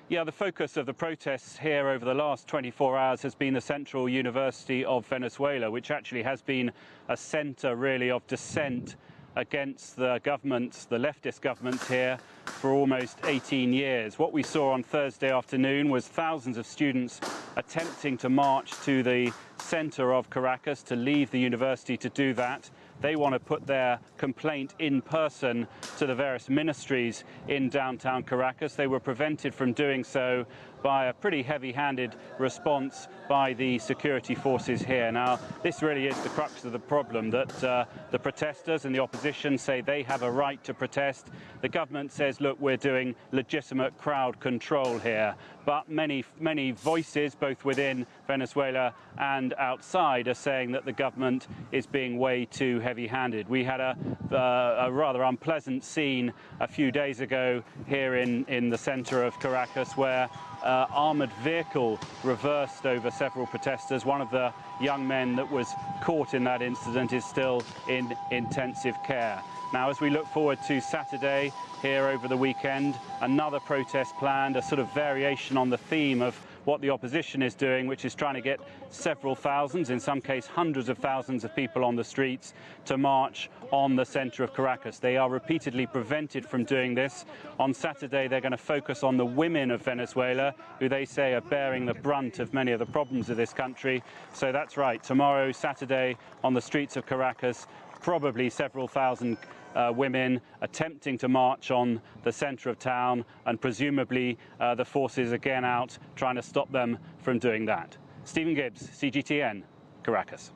Yeah, the focus of the protests here over the last 24 hours has been the Central University of Venezuela, which actually has been a centre really of dissent against the governments, the leftist governments here, for almost 18 years. What we saw on Thursday afternoon was thousands of students attempting to march to the centre of Caracas, to leave the university to do that. They want to put their complaint in person to the various ministries in downtown Caracas. They were prevented from doing so by a pretty heavy-handed response by the security forces here. Now, this really is the crux of the problem, that the protesters and the opposition say they have a right to protest. The government says, look, we're doing legitimate crowd control here. But many voices, both within Venezuela and outside, are saying that the government is being way too heavy-handed. We had a rather unpleasant scene a few days ago here in the centre of Caracas, where armoured vehicle reversed over several protesters. One of the young men that was caught in that incident is still in intensive care. Now, as we look forward to Saturday here over the weekend, another protest planned, a sort of variation on the theme of what the opposition is doing, which is trying to get several thousands, in some case hundreds of thousands of people on the streets to march on the centre of Caracas. They are repeatedly prevented from doing this. On Saturday, they're going to focus on the women of Venezuela, who they say are bearing the brunt of many of the problems of this country. So that's right, tomorrow, Saturday, on the streets of Caracas, probably several thousand women attempting to march on the centre of town, and presumably the forces again out trying to stop them from doing that. Stephen Gibbs, CGTN, Caracas.